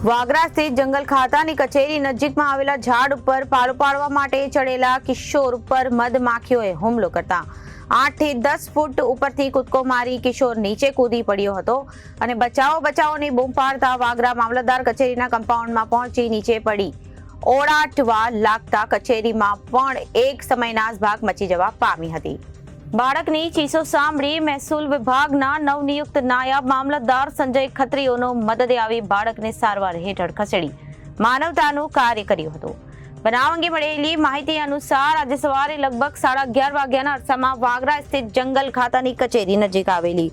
વાગરા સ્થિત જંગલ ખાતાની કચેરી નજીકમાં આવેલા ઝાડ ઉપર પાલો પાડવા માટે ચડેલા કિશોર ઉપર મધમાખીઓએ હુમલો કરતા 8 થી 10 ફૂટ ઉપરથી કૂદકો મારી કિશોર નીચે કૂદી પડ્યો હતો અને બચાવોની બૂમ પાડતા વાગરા મામલતદાર કચેરીના કમ્પાઉન્ડમાં પહોંચી નીચે પડી ઓળાટવા લાગતા કચેરીમાં પણ એક સમય નાસભાગ મચી જવા પામી હતી। બાળકની ચીસો સાંભળી મહેસૂલ વિભાગના નવનિયુક્ત નાયબ મામલતદાર સંજય ખત્રીઓનો મદદે આવી બાળકને સારવાર હેઠળ ખસેડી માનવતાનું કાર્ય કર્યું હતું। બનાવ અંગે મળેલી માહિતી અનુસાર આજે સવારે લગભગ 11:30 વાગ્યાના અરસામાં વાગરા સ્થિત જંગલ ખાતાની કચેરી નજીક આવેલી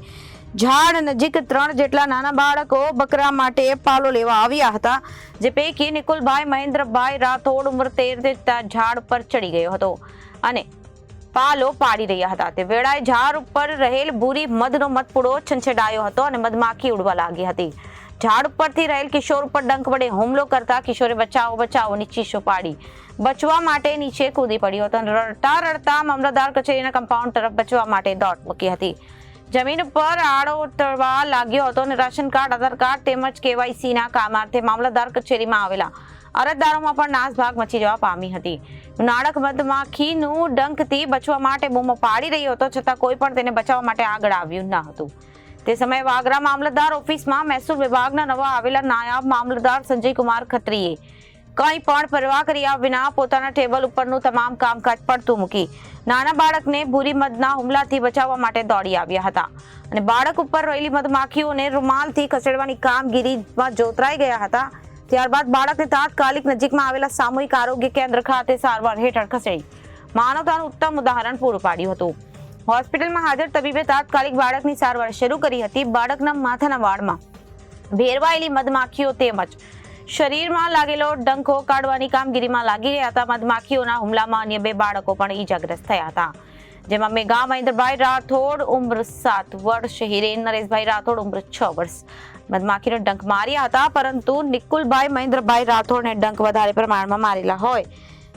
ઝાડ નજીક 3 જેટલા નાના બાળકો બકરા માટે પાલો લેવા આવ્યા હતા, જે પૈકી નિકુલભાઈ મહેન્દ્રભાઈ રાઠોડ ઉંમર 13 ઝાડ પર ચડી ગયો હતો અને પાલો પાડી રહ્યા હતા। તે વેળાએ ઝાડ ઉપર રહેલ ભૂરી મધનો મધપૂડો છંછેડાયો હતો અને મધમાખી ઉડવા લાગી હતી। ઝાડ ઉપરથી રહેલ કિશોર ઉપર ડંખ વડે હુમલો કરતા કિશોરે બચાવોની ચીસો પાડી બચવા માટે નીચે કૂદી પડ્યો હતો અને રડતા મામલતદાર કચેરીના કમ્પાઉન્ડ તરફ બચવા માટે દોટ મૂકી હતી। જમીન ઉપર આડો ઉતરવા લાગ્યો હતો અને રાશન કાર્ડ, આધાર કાર્ડ તેમજ KYC ના કામાર્થે મામલતદાર કચેરીમાં આવેલા અરજદારોમાં પણ નાસભાગ મચી જવા પામી હતી। નાળક મધમાખીનું ડંખથી બચવા માટે બૂમો પાડી રહ્યો હતો, છતાં કોઈ પણ તેને બચાવવા માટે આગળ આવ્યું ન હતું। તે સમયે વાગરા મામલતદાર ઓફિસમાં મહેસૂલ વિભાગના નવા આવેલા નાયબ મામલતદાર સંજયકુમાર ખત્રીએ કંઈ પણ પરવા કર્યા વિના પોતાના ટેબલ ઉપરનું તમામ કામકાજ પડતું મૂકી નાના બાળકને ભૂરી મધના હુમલાથી બચાવવા માટે દોડી આવ્યા હતા અને બાળક ઉપર રહેલી મધમાખીઓને રૂમાલથી ખસેડવાની કામગીરીમાં જોતરાઈ ગયા હતા। ત્યારબાદ બાળકને તાત્કાલિક નજીકમાં આવેલા સામૂહિક આરોગ્ય કેન્દ્ર ખાતે સારવાર હેઠળ ખસેડી માનવતાનું ઉત્તમ ઉદાહરણ પૂરું પાડ્યું હતું। હોસ્પિટલમાં હાજર તબીબે તાત્કાલિક બાળકની સારવાર શરૂ કરી હતી। બાળકના માથાના વાળમાં ભેરવાયેલી મધમાખીઓ તેમજ શરીરમાં લાગેલો ડંખો કાઢવાની કામગીરીમાં લાગી ગયા હતા। મધમાખીઓના હુમલામાં અન્ય 2 બાળકો પણ ઈજાગ્રસ્ત થયા હતા, જેમાં મેઘા મહેન્દ્રભાઈ રાઠોડ ઉંમર 7 વર્ષ, હિરેન નરેશભાઈ રાઠોડ ઉંમર 6 વર્ષ મધમાખીનો ડંખ માર્યા હતા, પરંતુ નિકુલભાઈ મહેન્દ્રભાઈ રાઠોડને ડંખ વધારે પ્રમાણમાં મારેલા હોય,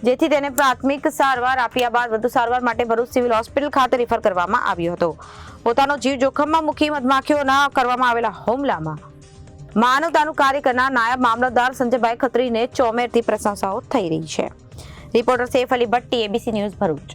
જેથી તેને પ્રાથમિક સારવાર આપ્યા બાદ વધુ સારવાર માટે ભરૂચ સિવિલ હોસ્પિટલ ખાતે રિફર કરવામાં આવ્યો હતો। પોતાનો જીવ જોખમમાં મૂકી મધમાખીઓના કરવામાં આવેલા હુમલામાં માનવતાનું કાર્ય કરનાર નાયબ મામલતદાર સંજયભાઈ ખત્રીને ચોમેરથી પ્રશંસાઓ થઈ રહી છે। Reporter Saif Ali Bhatti, ABC news, Bharuch.